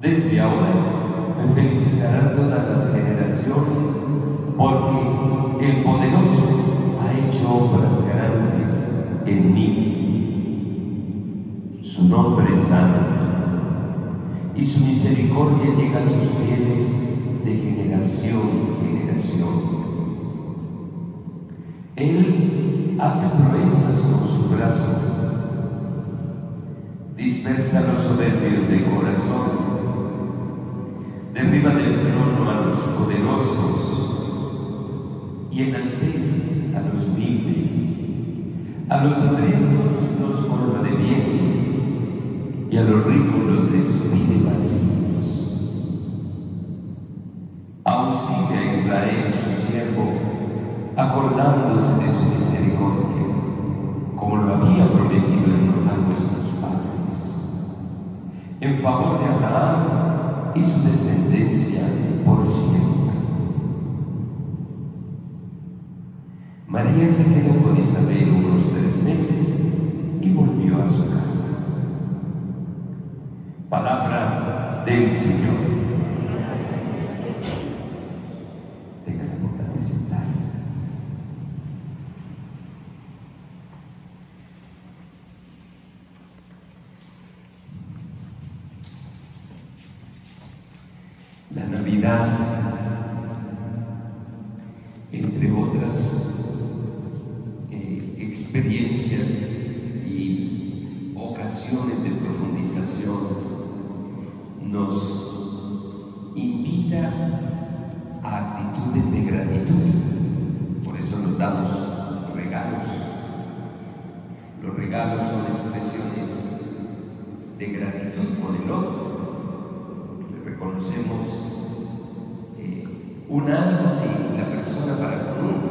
Desde ahora me felicitarán todas las generaciones, porque el Poderoso ha hecho obras grandes en mí. Su nombre es santo, y su misericordia llega a sus fieles de generación en generación. Él hace proezas con su brazo, dispersa a los soberbios de corazón, derriba del trono a los poderosos y enaltece a los humildes. A los hambrientos los colma de bienes y a los ricos los despide vacíos. Auxilia a Israel su siervo, acordándose de su misericordia, como lo había prometido a nuestros padres, en favor de Abraham y su descendencia por siempre. María se quedó con Isabel unos 3 meses y volvió a su casa. Palabra del Señor. Tenga la bondad de sentarse. La Navidad, entre otras experiencias y ocasiones de profundización, nos invita a actitudes de gratitud. Por eso nos damos regalos. Los regalos son expresiones de gratitud con el otro. Le reconocemos un algo de la persona para con uno.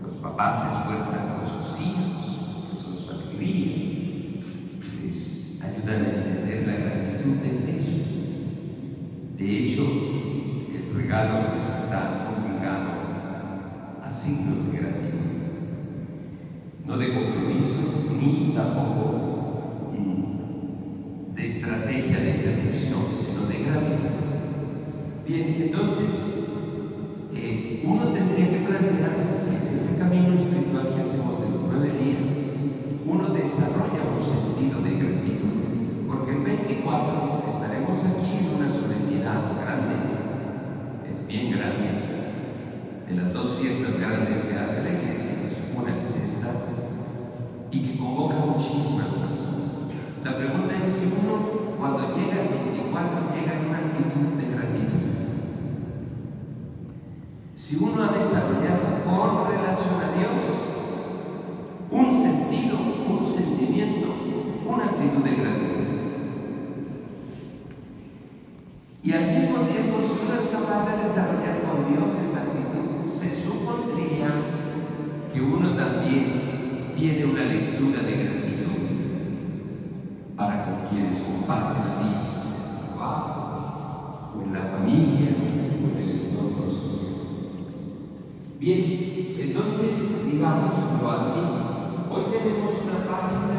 Los papás se esfuerzan con sus hijos, que son su alegría, les ayudan a entender la gratitud desde eso. De hecho, el regalo pues está obligado a signos de gratitud, no de compromiso ni tampoco de estrategia de seducción, sino de gratitud. Bien, entonces uno tendría que plantearse si en este camino espiritual que hacemos de los 9 días uno desarrolla un sentido de gratitud, porque el 24 estaremos aquí en una solemnidad grande, es bien grande, de las 2 fiestas grandes que hace la iglesia, es una es esta, y que convoca muchísimas personas. La pregunta es si uno cuando llega el 24 llega en una actitud de gratitud. Si uno ha desarrollado por relación a Dios un sentido, un sentimiento, una actitud de gratitud. Y al mismo tiempo, si uno es capaz de desarrollar con Dios esa actitud, se supondría que uno también tiene una lectura de gratitud para con quienes comparten la vida, en el trabajo, o en la familia, o en el entorno social. Bien, entonces, digámoslo así, hoy tenemos una página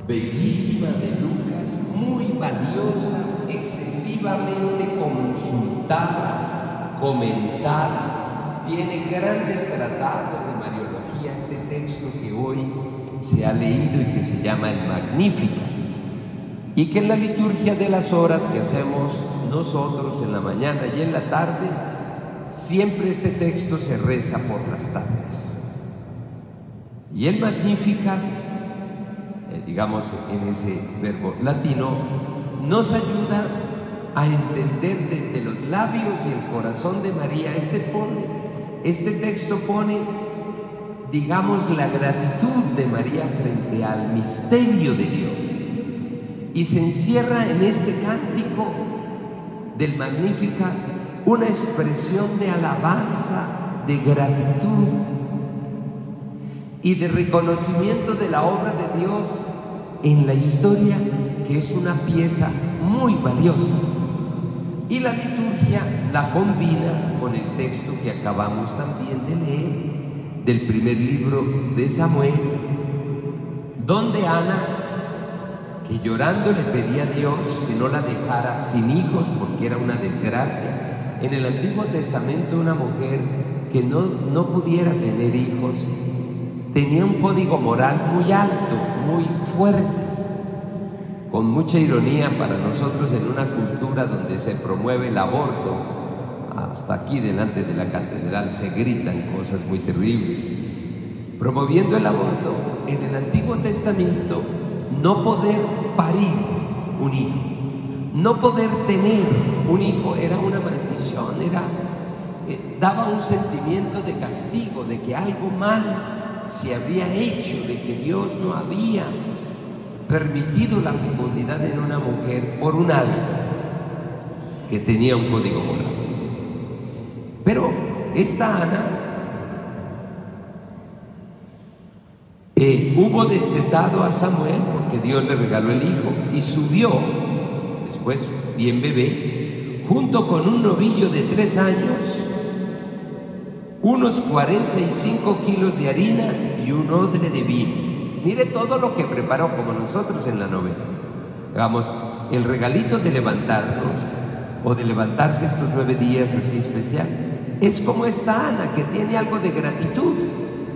bellísima de Lucas, muy valiosa, excesivamente consultada, comentada, tiene grandes tratados de Mariología, este texto que hoy se ha leído y que se llama el Magnificat, y que en la liturgia de las horas que hacemos nosotros en la mañana y en la tarde, siempre este texto se reza por las tardes. Y el Magnificat, digamos en ese verbo latino, nos ayuda a entender desde los labios y el corazón de María. Este texto pone, digamos, la gratitud de María frente al misterio de Dios. Y se encierra en este cántico del Magnificat una expresión de alabanza, de gratitud y de reconocimiento de la obra de Dios en la historia, que es una pieza muy valiosa. Y la liturgia la combina con el texto que acabamos también de leer del primer libro de Samuel, donde Ana, y llorando le pedía a Dios que no la dejara sin hijos porque era una desgracia. En el Antiguo Testamento una mujer que no pudiera tener hijos tenía un código moral muy alto, muy fuerte. Con mucha ironía para nosotros, en una cultura donde se promueve el aborto, hasta aquí delante de la catedral se gritan cosas muy terribles. Promoviendo el aborto, en el Antiguo Testamento, no poder parir un hijo, no poder tener un hijo era una maldición, daba un sentimiento de castigo, de que algo mal se había hecho, de que Dios no había permitido la fecundidad en una mujer por un algo que tenía un código moral. Pero esta Ana hubo destetado a Samuel porque Dios le regaló el hijo y subió, después bien bebé, junto con un novillo de 3 años, unos 45 kilos de harina y un odre de vino. Mire todo lo que preparó, como nosotros en la novena. Digamos, el regalito de levantarnos o de levantarse estos 9 días así especial, es como esta Ana que tiene algo de gratitud.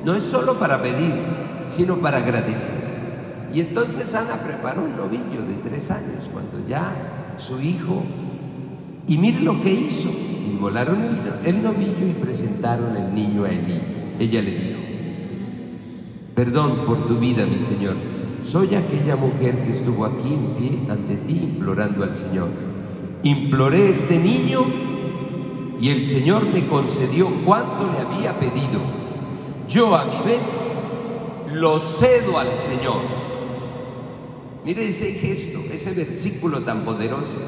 No es solo para pedir, sino para agradecer. Y entonces Ana preparó un novillo de 3 años cuando ya su hijo, y mire lo que hizo: inmolaron el novillo y presentaron el niño a Elí. Ella le dijo: perdón por tu vida, mi Señor, soy aquella mujer que estuvo aquí en pie ante ti implorando al Señor. Imploré este niño y el Señor me concedió cuanto le había pedido. Yo a mi vez lo cedo al Señor. Mire ese gesto, ese versículo tan poderoso.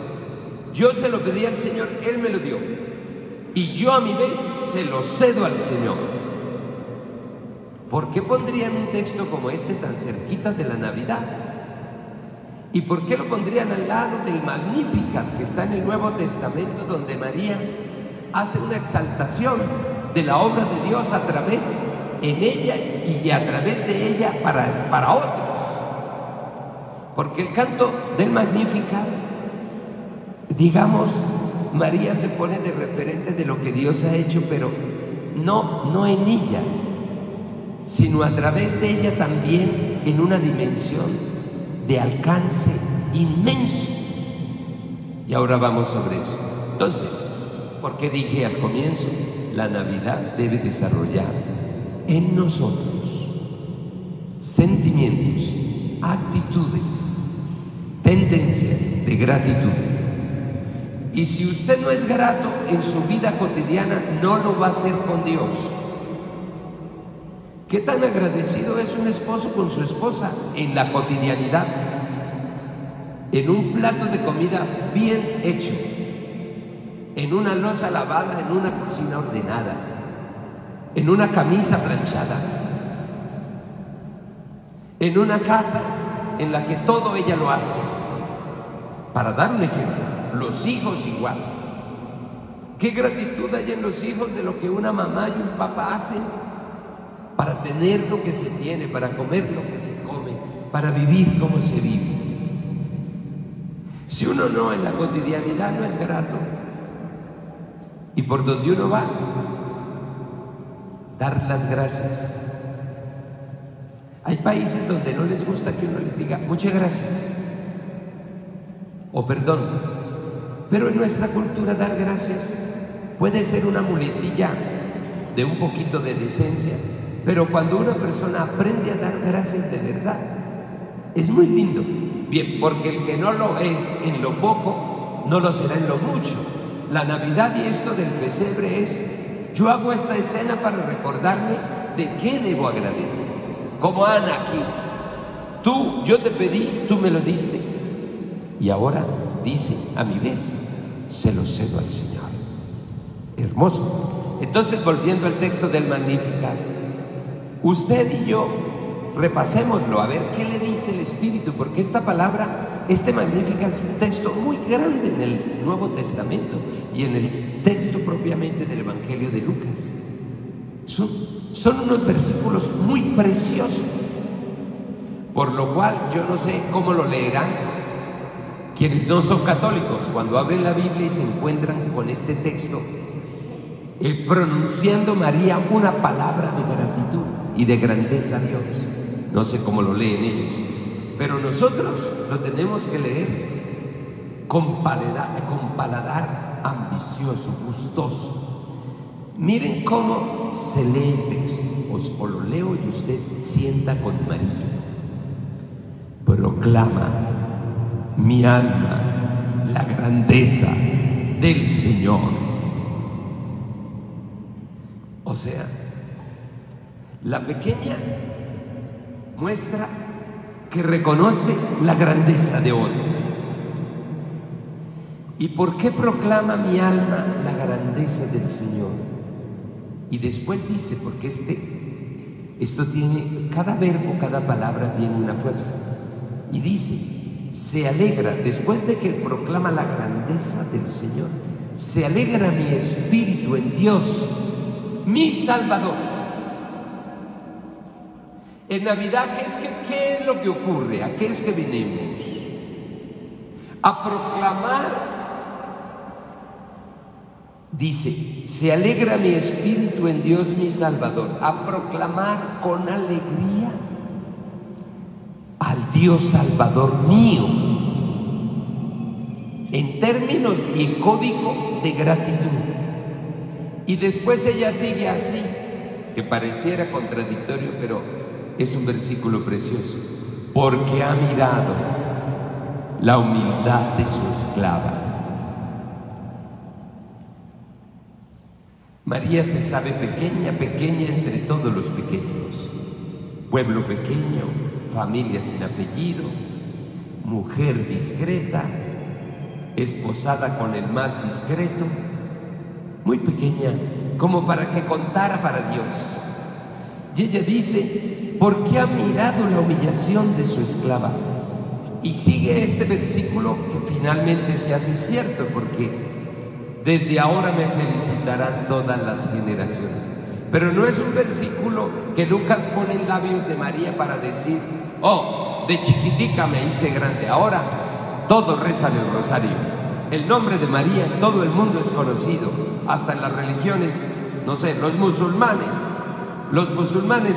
Yo se lo pedí al Señor, Él me lo dio, y yo a mi vez se lo cedo al Señor. ¿Por qué pondrían un texto como este tan cerquita de la Navidad? ¿Y por qué lo pondrían al lado del Magnificat que está en el Nuevo Testamento, donde María hace una exaltación de la obra de Dios a través, en ella y a través de ella para otros? Porque el canto del Magnificat, digamos, María se pone de referente de lo que Dios ha hecho, pero no en ella, sino a través de ella también en una dimensión de alcance inmenso. Y ahora vamos sobre eso. Entonces, porque dije al comienzo, la Navidad debe desarrollar en nosotros sentimientos, actitudes, tendencias de gratitud. Y si usted no es grato en su vida cotidiana, no lo va a hacer con Dios. ¿Qué tan agradecido es un esposo con su esposa en la cotidianidad? En un plato de comida bien hecho, en una loza lavada, en una cocina ordenada, en una camisa planchada, en una casa en la que todo ella lo hace. Para dar un ejemplo, los hijos igual. ¿Qué gratitud hay en los hijos de lo que una mamá y un papá hacen para tener lo que se tiene, para comer lo que se come, para vivir como se vive? Si uno no, en la cotidianidad no es grato, y por donde uno va, dar las gracias. Hay países donde no les gusta que uno les diga muchas gracias o perdón, pero en nuestra cultura dar gracias puede ser una muletilla de un poquito de decencia, pero cuando una persona aprende a dar gracias de verdad, es muy lindo. Bien, porque el que no lo es en lo poco, no lo será en lo mucho. La Navidad y esto del pesebre es, yo hago esta escena para recordarme de qué debo agradecer. Como Ana aquí, yo te pedí, tú me lo diste, y ahora dice, a mi vez, se lo cedo al Señor. Hermoso. Entonces, volviendo al texto del Magnificat, usted y yo repasémoslo, a ver qué le dice el Espíritu, porque esta palabra, este Magnificat es un texto muy grande en el Nuevo Testamento y en el texto propiamente del Evangelio de Lucas. Son unos versículos muy preciosos. Por lo cual yo no sé cómo lo leerán quienes no son católicos cuando abren la Biblia y se encuentran con este texto, pronunciando María una palabra de gratitud y de grandeza a Dios. No sé cómo lo leen ellos, pero nosotros lo tenemos que leer con paladar ambicioso, gustoso. Miren cómo se lee el texto. Os lo leo y usted sienta con María. Proclama mi alma la grandeza del Señor. O sea, la pequeña muestra que reconoce la grandeza de otro. ¿Y por qué proclama mi alma la grandeza del Señor? Y después dice, porque esto tiene, cada verbo, cada palabra tiene una fuerza. Y dice, se alegra, después de que proclama la grandeza del Señor, se alegra mi espíritu en Dios, mi Salvador. En Navidad, ¿qué es lo que ocurre? ¿A qué es que venimos? A proclamar. Dice, se alegra mi espíritu en Dios mi Salvador, a proclamar con alegría al Dios Salvador mío, en términos y en código de gratitud. Y después ella sigue así, que pareciera contradictorio, pero es un versículo precioso, porque ha mirado la humildad de su esclava. María se sabe pequeña, pequeña entre todos los pequeños. Pueblo pequeño, familia sin apellido, mujer discreta, esposada con el más discreto, muy pequeña, como para que contara para Dios. Y ella dice, ¿por qué ha mirado la humillación de su esclava? Y sigue este versículo que finalmente se hace cierto, porque desde ahora me felicitarán todas las generaciones. Pero no es un versículo que Lucas pone en labios de María para decir, oh, de chiquitica me hice grande, ahora todos rezan el rosario. El nombre de María en todo el mundo es conocido, hasta en las religiones, no sé, los musulmanes,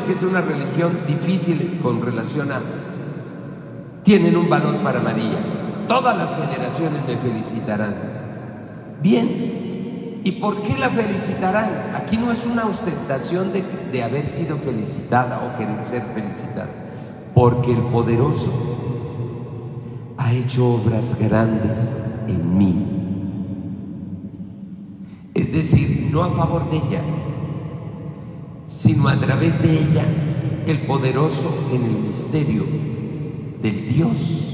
que es una religión difícil con relación a, tienen un valor para María. Todas las generaciones me felicitarán. Bien, ¿y por qué la felicitarán? Aquí no es una ostentación de haber sido felicitada o querer ser felicitada, porque el poderoso ha hecho obras grandes en mí. Es decir, no a favor de ella, sino a través de ella, el poderoso en el misterio del Dios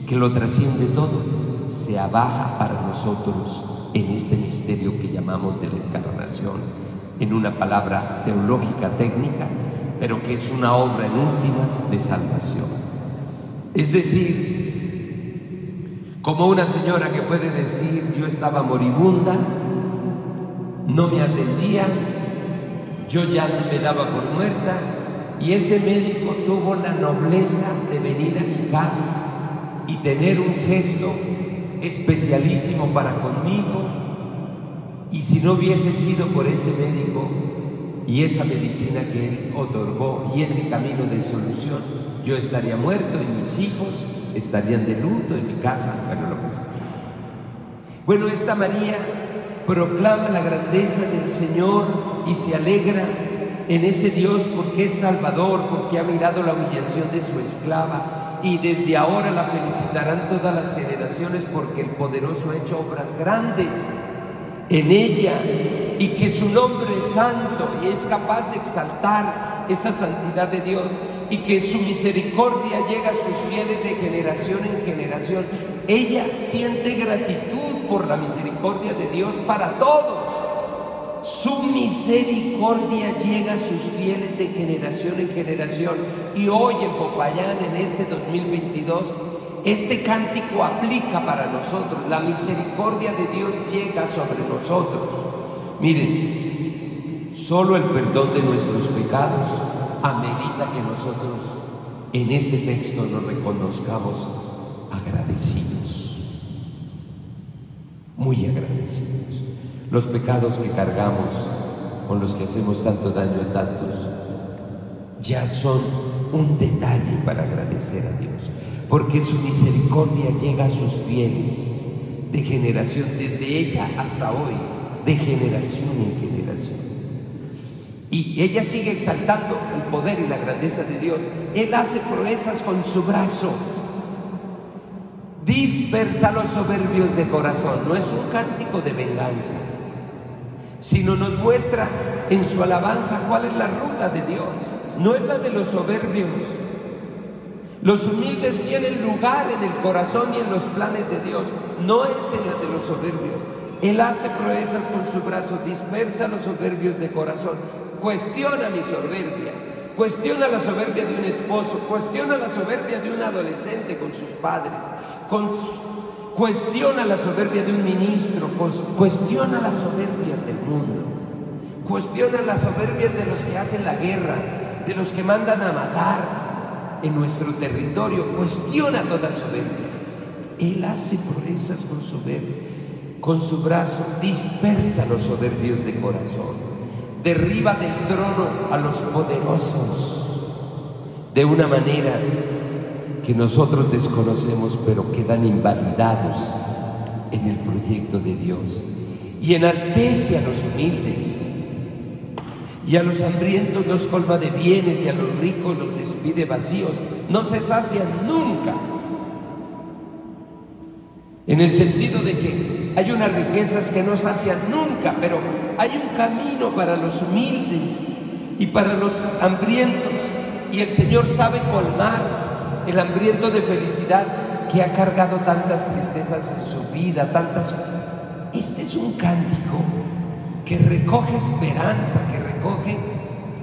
que lo trasciende todo, se abaja para nosotros en este misterio que llamamos de la encarnación, en una palabra teológica técnica, pero que es una obra en últimas de salvación. Es decir, como una señora que puede decir, yo estaba moribunda, no me atendían, yo ya me daba por muerta, y ese médico tuvo la nobleza de venir a mi casa y tener un gesto especialísimo para conmigo, y si no hubiese sido por ese médico y esa medicina que él otorgó y ese camino de solución, yo estaría muerto y mis hijos estarían de luto en mi casa, bueno, lo que sea. Bueno, esta María proclama la grandeza del Señor y se alegra en ese Dios porque es Salvador, porque ha mirado la humillación de su esclava. Y desde ahora la felicitarán todas las generaciones, porque el poderoso ha hecho obras grandes en ella, y que su nombre es santo y es capaz de exaltar esa santidad de Dios, y que su misericordia llega a sus fieles de generación en generación. Ella siente gratitud por la misericordia de Dios para todos. Su misericordia llega a sus fieles de generación en generación. Y hoy en Popayán, en este 2022, este cántico aplica para nosotros. La misericordia de Dios llega sobre nosotros. Miren, solo el perdón de nuestros pecados amerita que nosotros en este texto nos reconozcamos agradecidos, muy agradecidos. Los pecados que cargamos, con los que hacemos tanto daño a tantos, ya son un detalle para agradecer a Dios, porque su misericordia llega a sus fieles de generación, desde ella hasta hoy, de generación en generación. Y ella sigue exaltando el poder y la grandeza de Dios. Él hace proezas con su brazo, dispersa a los soberbios de corazón. No es un cántico de venganza, sino nos muestra en su alabanza cuál es la ruta de Dios. No es la de los soberbios. Los humildes tienen lugar en el corazón y en los planes de Dios, no es en la de los soberbios. Él hace proezas con su brazo, dispersa a los soberbios de corazón. Cuestiona mi soberbia, cuestiona la soberbia de un esposo, cuestiona la soberbia de un adolescente con sus padres, cuestiona la soberbia de un ministro, cuestiona las soberbias del mundo, cuestiona las soberbias de los que hacen la guerra, de los que mandan a matar en nuestro territorio. Cuestiona toda soberbia. Él hace proezas con su brazo, dispersa a los soberbios de corazón, derriba del trono a los poderosos de una manera que nosotros desconocemos, pero quedan invalidados en el proyecto de Dios, y enaltece a los humildes, y a los hambrientos los colma de bienes, y a los ricos los despide vacíos. No se sacian nunca, en el sentido de que hay unas riquezas que no sacian nunca, pero hay un camino para los humildes y para los hambrientos, y el Señor sabe colmar el hambriento de felicidad que ha cargado tantas tristezas en su vida, tantas. Este es un cántico que recoge esperanza, que recoge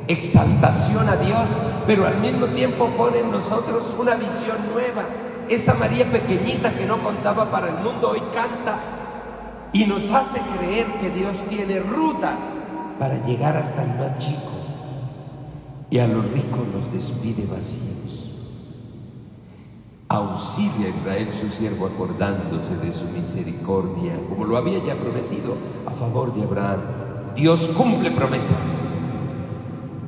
exaltación a Dios, pero al mismo tiempo pone en nosotros una visión nueva. Esa María pequeñita que no contaba para el mundo hoy canta y nos hace creer que Dios tiene rutas para llegar hasta el más chico, y a los ricos los despide vacíos. Auxilia a Israel su siervo, acordándose de su misericordia, como lo había ya prometido a favor de Abraham. Dios cumple promesas.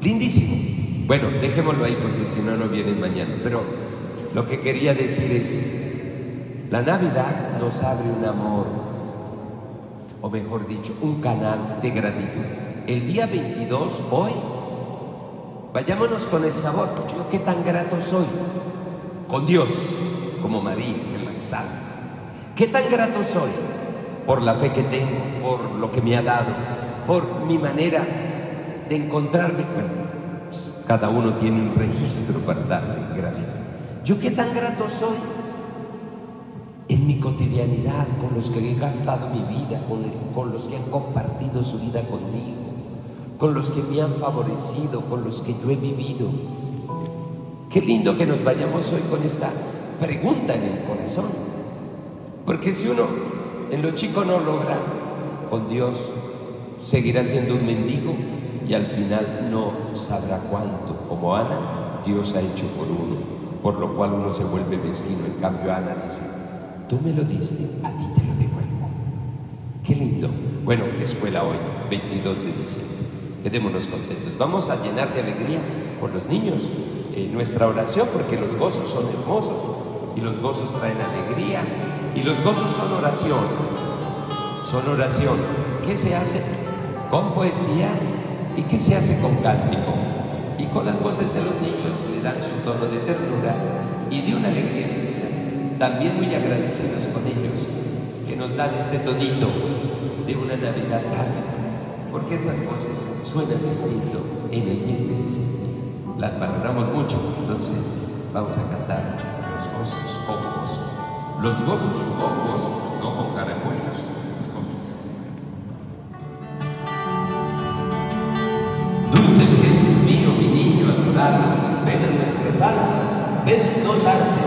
Lindísimo. Bueno, dejémoslo ahí porque si no, no viene mañana. Pero lo que quería decir es, la Navidad nos abre un amor, o mejor dicho, un canal de gratitud. El día 22, hoy, vayámonos con el sabor. Yo qué tan grato soy con Dios, como María, que la exalta. Qué tan grato soy por la fe que tengo, por lo que me ha dado, por mi manera de encontrarme. Bueno, pues cada uno tiene un registro para darle gracias. Yo qué tan grato soy en mi cotidianidad, con los que he gastado mi vida, con los que han compartido su vida conmigo, con los que me han favorecido, con los que yo he vivido. Qué lindo que nos vayamos hoy con esta pregunta en el corazón, porque si uno en lo chico no logra, con Dios seguirá siendo un mendigo y al final no sabrá cuánto, como Ana, Dios ha hecho por uno, por lo cual uno se vuelve mezquino. En cambio Ana dice, tú me lo diste, a ti te lo devuelvo. Qué lindo. Bueno, qué escuela hoy, 22 de diciembre. Quedémonos contentos. Vamos a llenar de alegría con los niños nuestra oración, porque los gozos son hermosos y los gozos traen alegría y los gozos son oración. Son oración. ¿Qué se hace? Con poesía. ¿Y qué se hace con cántico? Y con las voces de los niños le dan su tono de ternura y de una alegría especial. También muy agradecidos con ellos que nos dan este tonito de una Navidad cálida, porque esas voces suenan distinto en el mes de diciembre. Las valoramos mucho, entonces vamos a cantar los gozos con gozo. Los gozos con gozo, no con caracoles. Dulce Jesús mío, mi niño adorado, ven a nuestras almas, ven no tardes.